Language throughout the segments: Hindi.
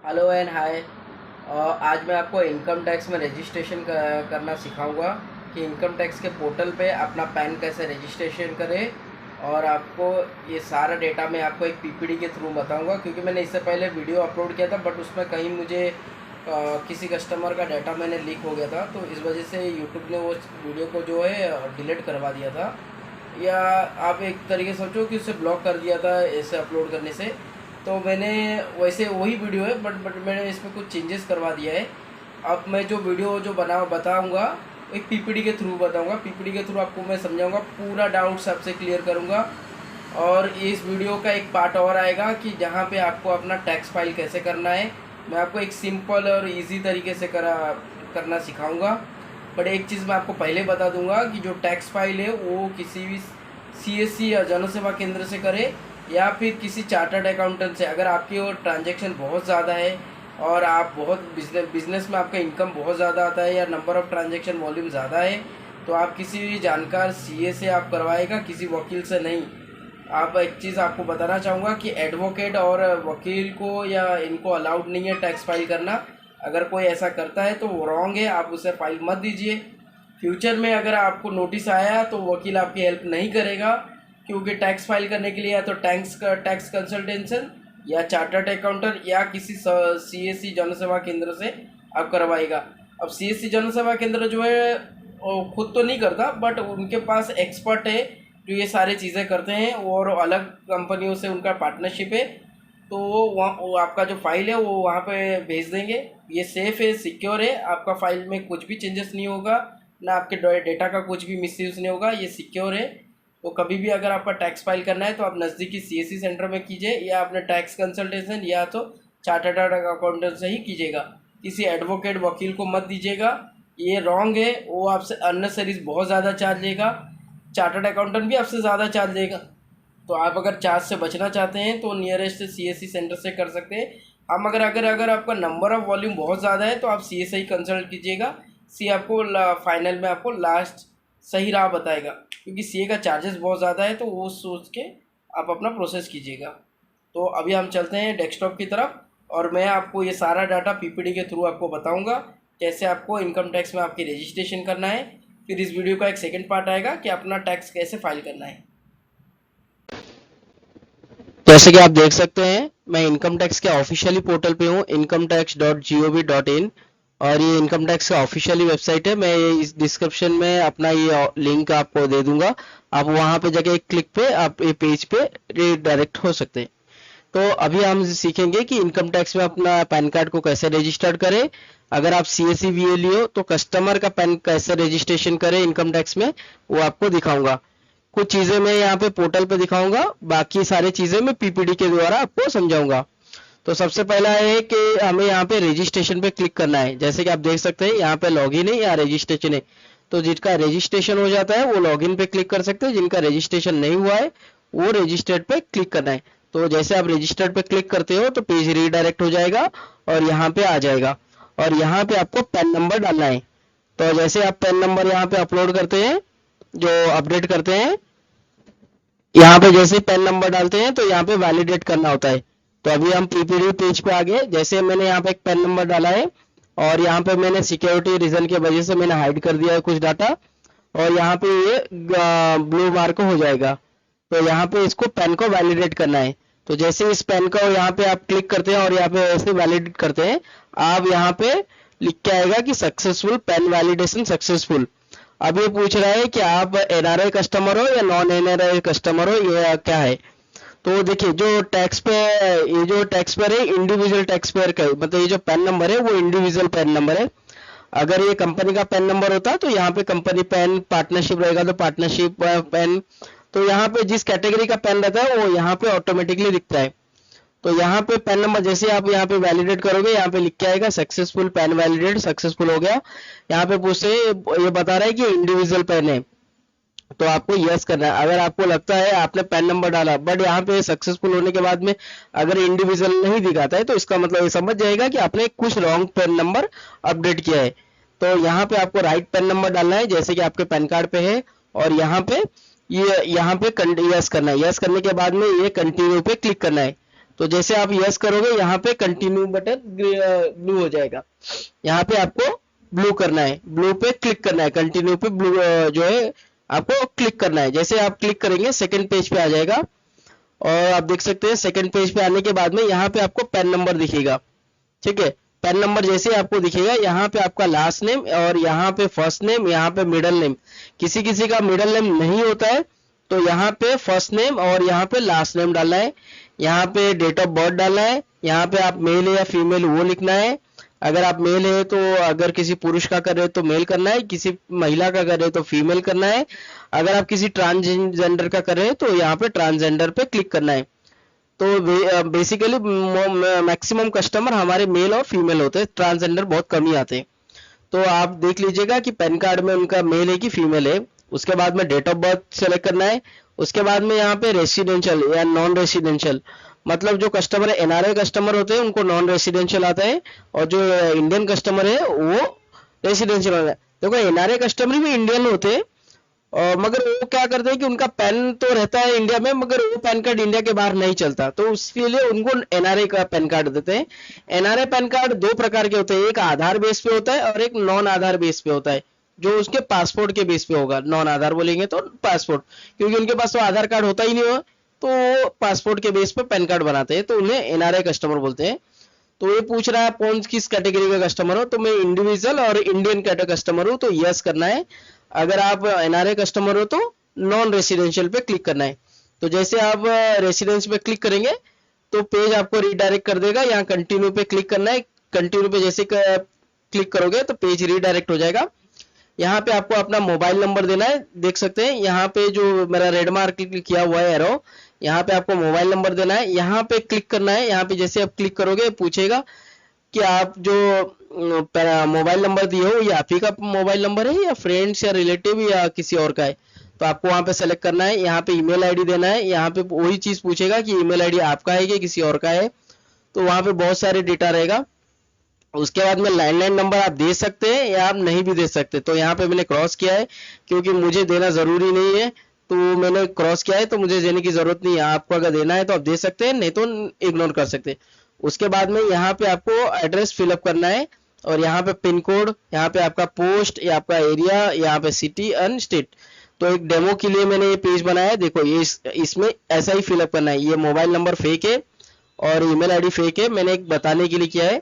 Hello and hi. आज मैं आपको इनकम टैक्स में रजिस्ट्रेशन करना सिखाऊंगा कि इनकम टैक्स के पोर्टल पे अपना पैन कैसे रजिस्ट्रेशन करें। और आपको ये सारा डेटा मैं आपको एक पीपीटी के थ्रू बताऊंगा, क्योंकि मैंने इससे पहले वीडियो अपलोड किया था बट उसमें कहीं मुझे किसी कस्टमर का डाटा मैंने लीक हो गया था, तो इस वजह से यूट्यूब ने वो वीडियो को जो है डिलीट करवा दिया था, या आप एक तरीके से सोचो कि उसे ब्लॉक कर दिया था ऐसे अपलोड करने से। तो मैंने वैसे वही वीडियो है बट मैंने इसमें कुछ चेंजेस करवा दिया है। अब मैं जो वीडियो जो बताऊंगा एक पीपीटी के थ्रू बताऊंगा, पीपीटी के थ्रू आपको मैं समझाऊंगा, पूरा डाउट्स आपसे क्लियर करूंगा। और इस वीडियो का एक पार्ट और आएगा कि जहाँ पे आपको अपना टैक्स फाइल कैसे करना है, मैं आपको एक सिंपल और इजी तरीके से करना सिखाऊंगा। बट एक चीज़ मैं आपको पहले बता दूंगा कि जो टैक्स फाइल है वो किसी भी सीएससी या जन सेवा केंद्र से करे या फिर किसी चार्टर्ड अकाउंटेंट से। अगर आपकी वो ट्रांजैक्शन बहुत ज़्यादा है और आप बहुत बिजनेस में आपका इनकम बहुत ज़्यादा आता है या नंबर ऑफ़ ट्रांजैक्शन वॉल्यूम ज़्यादा है, तो आप किसी भी जानकार सीए से आप करवाएगा, किसी वकील से नहीं। आप एक चीज़ आपको बताना चाहूँगा कि एडवोकेट और वकील को या इनको अलाउड नहीं है टैक्स फाइल करना। अगर कोई ऐसा करता है तो वो रॉन्ग है, आप उसे फाइल मत दीजिए। फ्यूचर में अगर आपको नोटिस आया तो वकील आपकी हेल्प नहीं करेगा, क्योंकि टैक्स फाइल करने के लिए या तो टैक्स कंसल्टेंशन या चार्टर्ड अकाउंटेंट या किसी सीएससी जन सेवा केंद्र से आप करवाएगा। अब सीएससी जन सेवा केंद्र जो है वो खुद तो नहीं करता बट उनके पास एक्सपर्ट है जो ये सारी चीज़ें करते हैं और अलग कंपनियों से उनका पार्टनरशिप है, तो वो आपका जो फाइल है वो वहाँ पे भेज देंगे। ये सेफ़ है, सिक्योर है, आपका फाइल में कुछ भी चेंजेस नहीं होगा, ना आपके डेटा का कुछ भी मिसयूज़ नहीं होगा, ये सिक्योर है। तो कभी भी अगर आपका टैक्स फाइल करना है तो आप नज़दीकी सीएससी सेंटर में कीजिए या अपने टैक्स कंसल्टेशन या तो चार्टर्ड अकाउंटेंट से ही कीजिएगा। किसी एडवोकेट वकील को मत दीजिएगा, ये रॉन्ग है, वो आपसे अननेसेसरी बहुत ज़्यादा चार्ज लेगा। चार्टर्ड अकाउंटेंट भी आपसे ज़्यादा चार्ज लेगा। तो आप अगर चार्ज से बचना चाहते हैं तो नियरेस्ट सीएससी सेंटर से कर सकते हैं। हम अगर आपका नंबर ऑफ़ वॉल्यूम बहुत ज़्यादा है तो आप सीए से ही कंसल्ट कीजिएगा। सी आपको फाइनल में आपको लास्ट सही राह बताएगा, क्योंकि सीए का चार्जेस बहुत ज़्यादा है, तो वो सोच के आप अपना प्रोसेस कीजिएगा। तो अभी हम चलते हैं डेस्कटॉप की तरफ और मैं आपको ये सारा डाटा पीपीटी के थ्रू आपको बताऊंगा कैसे आपको इनकम टैक्स में आपकी रजिस्ट्रेशन करना है। फिर इस वीडियो का एक सेकंड पार्ट आएगा कि अपना टैक्स कैसे फाइल करना है। जैसे कि आप देख सकते हैं, मैं इनकम टैक्स के ऑफिशियली पोर्टल पे हूँ incometax.gov.in। और ये इनकम टैक्स का ऑफिशियली वेबसाइट है। मैं ये इस डिस्क्रिप्शन में अपना ये लिंक आपको दे दूंगा। आप वहां पे जाके एक क्लिक पे आप ये पेज पे रिडायरेक्ट हो सकते हैं। तो अभी हम सीखेंगे कि इनकम टैक्स में अपना पैन कार्ड को कैसे रजिस्टर्ड करें। अगर आप सीएससी वीएलई हो तो कस्टमर का पैन कैसे रजिस्ट्रेशन करें इनकम टैक्स में, वो आपको दिखाऊंगा। कुछ चीजें मैं यहाँ पे पोर्टल पे दिखाऊंगा, बाकी सारी चीजें मैं पीपीटी के द्वारा आपको समझाऊंगा। तो सबसे पहला है कि हमें यहाँ पे रजिस्ट्रेशन पे क्लिक करना है। जैसे कि आप देख सकते हैं यहाँ पे लॉगिन है या रजिस्ट्रेशन है। तो जिनका रजिस्ट्रेशन हो जाता है वो लॉगिन पे क्लिक कर सकते हैं, जिनका रजिस्ट्रेशन नहीं हुआ है वो रजिस्टर्ड पे क्लिक करना है। तो जैसे आप रजिस्टर्ड पे क्लिक करते हो तो पेज रीडायरेक्ट हो जाएगा और यहाँ पे आ जाएगा। और यहाँ पे आपको पैन नंबर डालना है। तो जैसे आप पैन नंबर यहाँ पे अपलोड करते हैं, जो अपडेट करते हैं, यहाँ पे जैसे पैन नंबर डालते हैं तो यहाँ पे वैलिडेट करना होता है। तो अभी हम पीपीडी पेज पे आ गए। जैसे मैंने यहाँ पे एक पैन नंबर डाला है और यहाँ पे मैंने सिक्योरिटी रीजन की वजह से मैंने हाइड कर दिया है कुछ डाटा, और यहाँ पे ये ब्लू मार्क हो जाएगा। तो यहाँ पे इसको पैन को वैलिडेट करना है। तो जैसे इस पैन को यहाँ पे आप क्लिक करते हैं और यहाँ पे ऐसे वैलिडेट करते हैं, आप यहाँ पे लिख के आएगा कि सक्सेसफुल पैन वैलिडेशन सक्सेसफुल। अब ये पूछ रहा है कि आप एनआरआई कस्टमर हो या नॉन एनआरआई कस्टमर हो, ये क्या है। तो देखिए जो टैक्स पे, ये जो टैक्स पेयर है इंडिविजुअल टैक्स पेयर का, मतलब ये जो पैन नंबर है वो इंडिविजुअल पैन नंबर है। अगर ये कंपनी का पैन नंबर होता तो यहाँ पे कंपनी पैन, पार्टनरशिप रहेगा तो पार्टनरशिप पैन। तो यहाँ पे जिस कैटेगरी का पैन रहता है वो यहाँ पे ऑटोमेटिकली दिखता है। तो यहाँ पे पैन नंबर जैसे आप यहाँ पे वैलिडेट करोगे, यहाँ पे लिख के आएगा सक्सेसफुल पैन वैलिडेट, सक्सेसफुल हो गया। यहाँ पे पूछते ये बता रहा है कि इंडिविजुअल पैन है, तो आपको यस करना है। अगर आपको लगता है आपने पैन नंबर डाला बट यहाँ पे सक्सेसफुल होने के बाद में अगर इंडिविजुअल नहीं दिखाता है, तो इसका मतलब ये समझ जाएगा कि आपने कुछ रॉन्ग पैन नंबर अपडेट किया है। तो यहाँ पे आपको राइट पैन नंबर डालना है जैसे कि आपके पैन कार्ड पे है, और यहाँ पे ये यहाँ पे यस करना है। यस करने के बाद में ये कंटिन्यू पे क्लिक करना है। तो जैसे आप यस करोगे यहाँ पे कंटिन्यू बटन ब्लू हो जाएगा। यहाँ पे आपको ब्लू करना है, ब्लू पे क्लिक करना है, कंटिन्यू पे ब्लू जो है आपको क्लिक करना है। जैसे आप क्लिक करेंगे सेकंड पेज पे आ जाएगा और आप देख सकते हैं सेकंड पेज पे आने के बाद में यहाँ पे आपको पैन नंबर दिखेगा। ठीक है, पैन नंबर जैसे आपको दिखेगा यहाँ पे आपका लास्ट नेम और यहाँ पे फर्स्ट नेम, यहाँ पे मिडिल नेम। किसी किसी का मिडिल नेम नहीं होता है तो यहाँ पे फर्स्ट नेम और यहाँ पे लास्ट नेम डालना है। यहाँ पे डेट ऑफ बर्थ डालना है। यहाँ पे आप मेल है या फीमेल वो लिखना है। अगर आप मेल है तो अगर किसी पुरुष का कर रहे हो तो मेल करना है, किसी महिला का कर रहे हो तो फीमेल करना है। अगर आप किसी ट्रांसजेंडर का कर रहे हो तो यहाँ पे ट्रांसजेंडर पे क्लिक करना है। तो बेसिकली मैक्सिमम कस्टमर हमारे मेल और फीमेल होते हैं, ट्रांसजेंडर बहुत कम ही आते हैं। तो आप देख लीजिएगा कि पैन कार्ड में उनका मेल है कि फीमेल है। उसके बाद में डेट ऑफ बर्थ सेलेक्ट करना है। उसके बाद में यहाँ पे रेसिडेंशियल या नॉन रेसिडेंशियल, मतलब जो कस्टमर है एनआरआई कस्टमर होते हैं उनको नॉन रेसिडेंशियल आता है और जो इंडियन कस्टमर है वो रेसिडेंशियल आता है। देखो एनआरआई कस्टमर भी इंडियन होते हैं मगर वो क्या करते हैं कि उनका पैन तो रहता है इंडिया में मगर वो पैन कार्ड इंडिया के बाहर नहीं चलता, तो उसके लिए उनको एनआरआई का पैन कार्ड देते हैं। एनआरआई पैन कार्ड दो प्रकार के होते हैं, एक आधार बेस पे होता है और एक नॉन आधार बेस पे होता है। जो उसके पासपोर्ट के बेस पे होगा, नॉन आधार बोलेंगे तो पासपोर्ट, क्योंकि उनके पास तो आधार कार्ड होता ही नहीं हो तो पासपोर्ट के बेस पे पैन कार्ड बनाते हैं, तो उन्हें एनआरआई कस्टमर बोलते हैं। तो ये पूछ रहा है कौन किस कैटेगरी का कस्टमर हो, तो मैं इंडिविजुअल और इंडियन कस्टमर हूँ तो यस करना है। अगर आप एनआरआई कस्टमर हो तो नॉन रेसिडेंशियल पे क्लिक करना है। तो जैसे आप रेसिडेंस पे क्लिक करेंगे तो पेज आपको रिडायरेक्ट कर देगा। यहाँ कंटिन्यू पे क्लिक करना है। कंटिन्यू पे जैसे क्लिक करोगे तो पेज रिडायरेक्ट हो जाएगा। यहाँ पे आपको अपना मोबाइल नंबर देना है। देख सकते हैं यहाँ पे जो मेरा रेड मार्क किया हुआ है एरो, यहाँ पे आपको मोबाइल नंबर देना है। यहाँ पे क्लिक करना है। यहाँ पे जैसे आप क्लिक करोगे पूछेगा कि आप जो मोबाइल नंबर दिए हो ये आप ही का मोबाइल नंबर है या फ्रेंड्स या रिलेटिव या किसी और का है, तो आपको वहां पे सेलेक्ट करना है। यहाँ पे ईमेल आईडी देना है। यहाँ पे वही चीज पूछेगा कि ईमेल आईडी आपका है कि किसी और का है, तो वहां पे बहुत सारे डेटा रहेगा। उसके बाद में लैंडलाइन नंबर आप दे सकते हैं या आप नहीं भी दे सकते, तो यहाँ पे मैंने क्रॉस किया है क्योंकि मुझे देना जरूरी नहीं है, तो मैंने क्रॉस किया है तो मुझे देने की जरूरत नहीं है। आपको अगर देना है तो आप दे सकते हैं, नहीं तो इग्नोर कर सकते हैं। उसके बाद में यहाँ पे आपको एड्रेस फिलअप करना है और यहाँ पे पिन कोड, यहाँ पे आपका पोस्ट या आपका एरिया, यहाँ पे सिटी एंड स्टेट। तो एक डेमो के लिए मैंने ये पेज बनाया है। देखो ये इसमें ऐसा ही फिलअप करना है। ये मोबाइल नंबर फेक है और ईमेल आईडी फेक है, मैंने एक बताने के लिए किया है।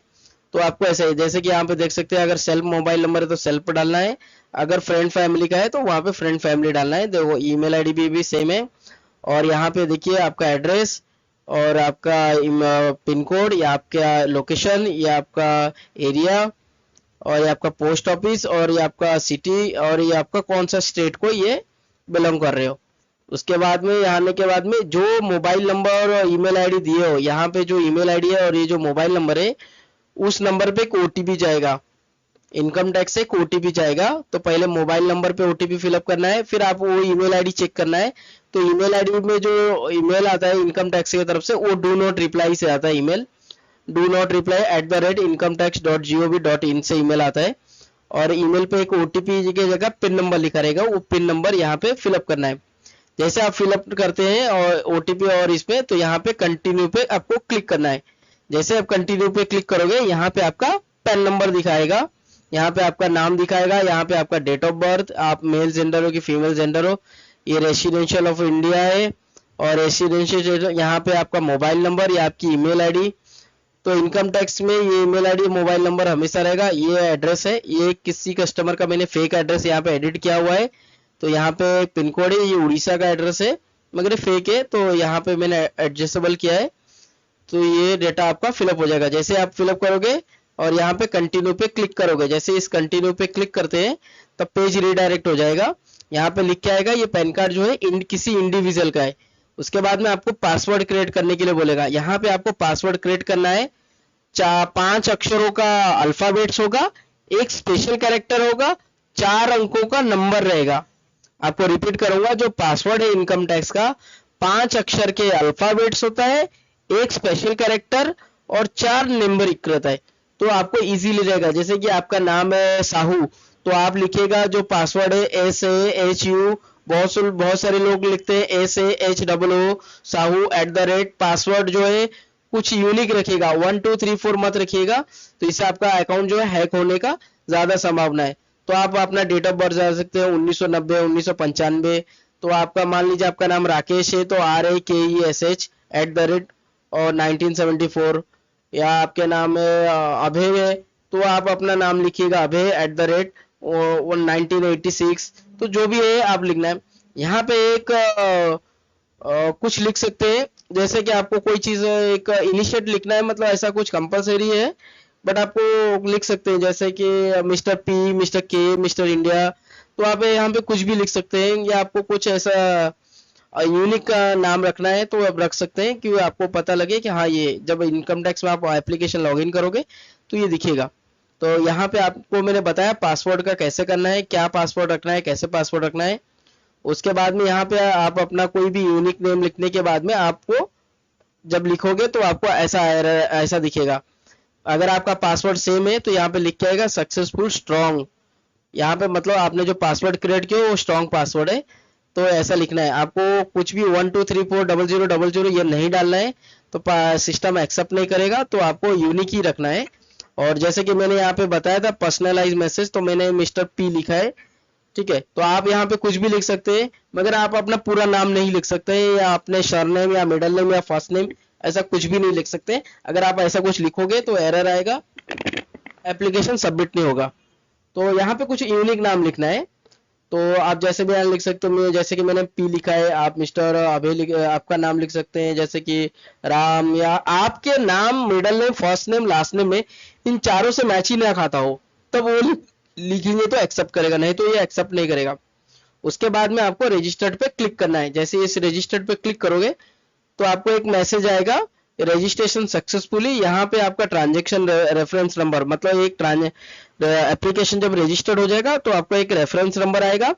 तो आपको ऐसा है जैसे कि यहाँ पे देख सकते हैं, अगर सेल्फ मोबाइल नंबर है तो सेल्फ पर डालना है, अगर फ्रेंड फैमिली का है तो वहाँ पे फ्रेंड फैमिली डालना है। देखो ईमेल आईडी भी सेम है और यहाँ पे देखिए आपका एड्रेस और आपका पिन कोड या आपका लोकेशन या आपका एरिया और ये आपका पोस्ट ऑफिस और ये आपका सिटी और ये आपका कौन सा स्टेट को ये बिलोंग कर रहे हो। उसके बाद में यहाँ आने के बाद में जो मोबाइल नंबर और ईमेल आईडी दिए हो, यहाँ पे जो ईमेल आईडी है और ये जो मोबाइल नंबर है उस नंबर पे एक ओटीपी जाएगा। इनकम टैक्स से एक ओटीपी जाएगा, तो पहले मोबाइल नंबर पे ओटीपी फिलअप करना है, फिर आप वो ईमेल आईडी चेक करना है। तो ईमेल आईडी में जो ईमेल आता है इनकम टैक्स की तरफ से वो डू नॉट रिप्लाई से आता है। Email do not reply @incometax.gov.in से ईमेल आता है और ईमेल पे एक ओटीपी की जगह पिन नंबर लिखा रहेगा, वो पिन नंबर यहाँ पे फिलअप करना है। जैसे आप फिलअप करते हैं और ओटीपी और इसमें, तो यहाँ पे कंटिन्यू पे आपको क्लिक करना है। जैसे आप कंटिन्यू पे क्लिक करोगे यहाँ पे आपका पैन नंबर दिखाएगा, यहाँ पे आपका नाम दिखाएगा, यहाँ पे आपका डेट ऑफ बर्थ, आप मेल जेंडर हो कि फीमेल जेंडर हो, ये रेसिडेंशियल ऑफ इंडिया है और रेसिडेंशियल यहाँ पे आपका मोबाइल नंबर या आपकी ईमेल आईडी। तो इनकम टैक्स में ये ईमेल आईडी मोबाइल नंबर हमेशा रहेगा। ये एड्रेस है, ये किसी कस्टमर का मैंने फेक एड्रेस यहाँ पे एडिट किया हुआ है, तो यहाँ पे पिन कोड है, ये उड़ीसा का एड्रेस है मगर फेक है, तो यहाँ पे मैंने एडजस्टेबल किया है। तो ये डेटा आपका फिलअप हो जाएगा। जैसे आप फिलअप करोगे और यहाँ पे कंटिन्यू पे क्लिक करोगे, जैसे इस कंटिन्यू पे क्लिक करते हैं तब पेज रिडायरेक्ट हो जाएगा। यहाँ पे लिख के आएगा ये पैन कार्ड जो है किसी इंडिविजुअल का है। उसके बाद में आपको पासवर्ड क्रिएट करने के लिए बोलेगा। यहाँ पे आपको पासवर्ड क्रिएट करना है। 5 अक्षरों का अल्फाबेट्स होगा, एक स्पेशल कैरेक्टर होगा, 4 अंकों का नंबर रहेगा। आपको रिपीट करूंगा, जो पासवर्ड है इनकम टैक्स का 5 अक्षर के अल्फाबेट्स होता है, एक स्पेशल कैरेक्टर और 4 नंबरिक रहता है। तो आपको इजीली रहेगा। जैसे कि आपका नाम है साहू, तो आप लिखिएगा जो पासवर्ड है SAHU, बहुत सारे लोग लिखते हैं SAHOO साहू @ पासवर्ड जो है कुछ यूनिक रखिएगा, 1 2 3 4 मत रखिएगा, तो इससे आपका अकाउंट जो है हैक होने का ज्यादा संभावना है। तो आप अपना डेट ऑफ बर्थ डाल सकते हैं 1990 1995। तो आपका मान लीजिए आपका नाम राकेश है तो RAKESH और 1974, या आपके नाम अभय है तो आप अपना नाम लिखिएगा अभय @ 1986। तो जो भी है आप लिखना है। यहाँ पे एक कुछ लिख सकते हैं, जैसे कि आपको कोई चीज एक इनिशिएट लिखना है, मतलब ऐसा कुछ कंपलसरी है, बट आपको लिख सकते हैं जैसे कि मिस्टर पी, मिस्टर के, मिस्टर इंडिया। तो आप यहाँ पे कुछ भी लिख सकते हैं, या आपको कुछ ऐसा यूनिक नाम रखना है तो आप रख सकते हैं कि आपको पता लगे कि हाँ ये जब इनकम टैक्स में आप एप्लीकेशन लॉगिन करोगे तो ये दिखेगा। तो यहाँ पे आपको मैंने बताया पासवर्ड का कैसे करना है, क्या पासवर्ड रखना है, कैसे पासवर्ड रखना है। उसके बाद में यहाँ पे आप अपना कोई भी यूनिक नेम लिखने के बाद में आपको जब लिखोगे तो आपको ऐसा दिखेगा। अगर आपका पासवर्ड सेम है तो यहाँ पे लिख के आएगा सक्सेसफुल स्ट्रॉन्ग। यहाँ पे मतलब आपने जो पासवर्ड क्रिएट किया वो स्ट्रॉन्ग पासवर्ड है, तो ऐसा लिखना है। आपको कुछ भी 1 2 3 4 00 00 ये नहीं डालना है, तो सिस्टम एक्सेप्ट नहीं करेगा। तो आपको यूनिक ही रखना है। और जैसे कि मैंने यहाँ पे बताया था पर्सनलाइज मैसेज, तो मैंने मिस्टर पी लिखा है, ठीक है। तो आप यहाँ पे कुछ भी लिख सकते हैं, मगर आप अपना पूरा नाम नहीं लिख सकते, या अपने सरनेम या मिडिल नेम या फर्स्ट नेम ऐसा कुछ भी नहीं लिख सकते। अगर आप ऐसा कुछ लिखोगे तो एरर आएगा, एप्लीकेशन सबमिट नहीं होगा। तो यहाँ पे कुछ यूनिक नाम लिखना है। तो आप जैसे भी यहाँ लिख सकते हो, जैसे कि मैंने पी लिखा है, आप मिस्टर अभय आपका नाम लिख सकते हैं, जैसे कि राम, या आपके नाम middle name first name last name में इन चारों से मैच ही ना खाता हो तब वो लिखेंगे तो एक्सेप्ट करेगा, नहीं तो ये एक्सेप्ट नहीं करेगा। उसके बाद में आपको रजिस्टर्ड पे क्लिक करना है। जैसे इस रजिस्टर्ड पे क्लिक करोगे तो आपको एक मैसेज आएगा रजिस्ट्रेशन सक्सेसफुली। यहाँ पे आपका ट्रांजेक्शन रेफरेंस नंबर, मतलब एक एप्लीकेशन जब रजिस्टर्ड हो जाएगा तो आपको एक रेफरेंस नंबर आएगा,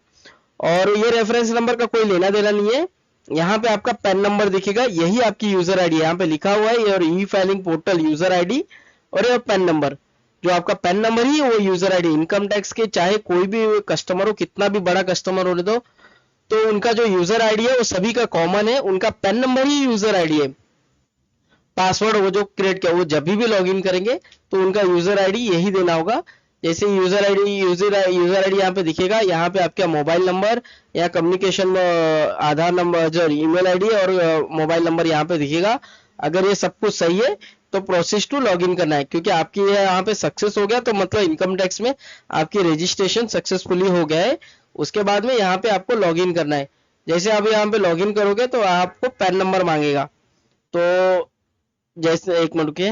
और ये रेफरेंस नंबर का कोई लेना देना नहीं है। यहाँ पे आपका पैन नंबर दिखेगा, यही आपकी यूजर आईडी यहाँ पे लिखा हुआ है, और ई फाइलिंग पोर्टल यूजर आईडी और ये पैन नंबर, जो आपका पैन नंबर ही है वो यूजर आईडी। इनकम टैक्स के चाहे कोई भी कस्टमर हो, कितना भी बड़ा कस्टमर होने दो, तो उनका जो यूजर आईडी है वो सभी का कॉमन है, उनका पैन नंबर ही यूजर आईडी है। पासवर्ड वो जो क्रिएट किया वो जब भी लॉगिन करेंगे तो उनका यूजर आईडी यही देना होगा। जैसे यूजर आईडी यहाँ पे दिखेगा, यहाँ पे आपका मोबाइल नंबर या कम्युनिकेशन आधार नंबर जो ईमेल आईडी और मोबाइल नंबर यहाँ पे दिखेगा। अगर ये सब कुछ सही है तो प्रोसेस टू लॉगिन करना है, क्योंकि आपकी ये यहाँ पे सक्सेस हो गया तो मतलब इनकम टैक्स में आपकी रजिस्ट्रेशन सक्सेसफुली हो गया है। उसके बाद में यहाँ पे आपको लॉगिन करना है। जैसे आप यहाँ पे लॉगिन करोगे तो आपको पैन नंबर मांगेगा। तो जैसे एक मिनट के,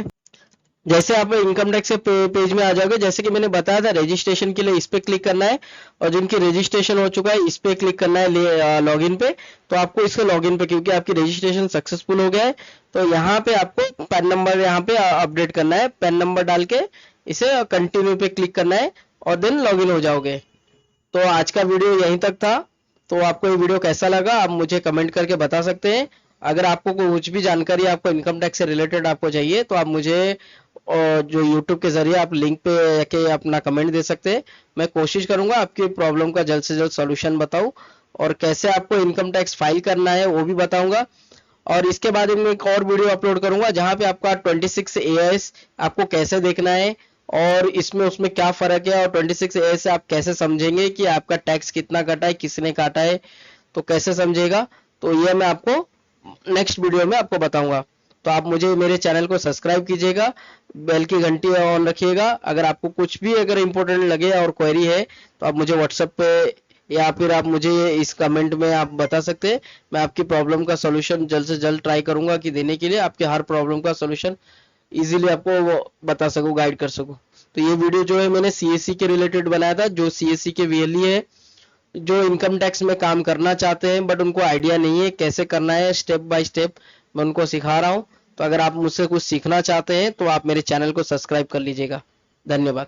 जैसे आप इनकम टैक्स के पेज में आ जाओगे, जैसे कि मैंने बताया था रजिस्ट्रेशन के लिए इस पे क्लिक करना है, और जिनकी रजिस्ट्रेशन हो चुका है इस पे क्लिक करना है लॉगिन पे। तो आपको इसको लॉगिन पे, क्योंकि आपकी रजिस्ट्रेशन सक्सेसफुल हो गया है, तो यहाँ पे आपको पैन नंबर यहाँ पे अपडेट करना है। पैन नंबर डाल के इसे कंटिन्यू पे क्लिक करना है और देन लॉगिन हो जाओगे। तो आज का वीडियो यहीं तक था। तो आपको ये वीडियो कैसा लगा आप मुझे कमेंट करके बता सकते हैं। अगर आपको कुछ भी जानकारी आपको इनकम टैक्स से रिलेटेड आपको चाहिए तो आप मुझे जो YouTube के जरिए आप लिंक पे आके अपना कमेंट दे सकते हैं। मैं कोशिश करूंगा आपकी प्रॉब्लम का जल्द से जल्द सॉल्यूशन बताऊं, और कैसे आपको इनकम टैक्स फाइल करना है वो भी बताऊंगा। और इसके बाद मैं एक और वीडियो अपलोड करूंगा जहां पे आपका 26 AS आपको कैसे देखना है, और इसमें उसमें क्या फर्क है, और 26 AS से आप कैसे समझेंगे कि आपका टैक्स कितना कटा है, किसने काटा है, तो कैसे समझेगा। तो ये मैं आपको नेक्स्ट वीडियो में आपको बताऊंगा। तो आप मुझे मेरे चैनल को सब्सक्राइब कीजिएगा, बेल की घंटी ऑन रखिएगा। अगर आपको कुछ भी अगर इम्पोर्टेंट लगे और क्वेरी है तो आप मुझे व्हाट्सएप पे या फिर आप मुझे इस कमेंट में आप बता सकते हैं। मैं आपकी प्रॉब्लम का सॉल्यूशन जल्द से जल्द ट्राई करूंगा कि देने के लिए, आपके हर प्रॉब्लम का सॉल्यूशन इजीली आपको बता सकूं, गाइड कर सकूं। तो ये वीडियो जो है मैंने CSC के रिलेटेड बनाया था, जो CSC के VLE है, जो इनकम टैक्स में काम करना चाहते हैं बट उनको आइडिया नहीं है कैसे करना है, स्टेप बाय स्टेप मैं उनको सिखा रहा हूं। तो अगर आप मुझसे कुछ सीखना चाहते हैं तो आप मेरे चैनल को सब्सक्राइब कर लीजिएगा। धन्यवाद।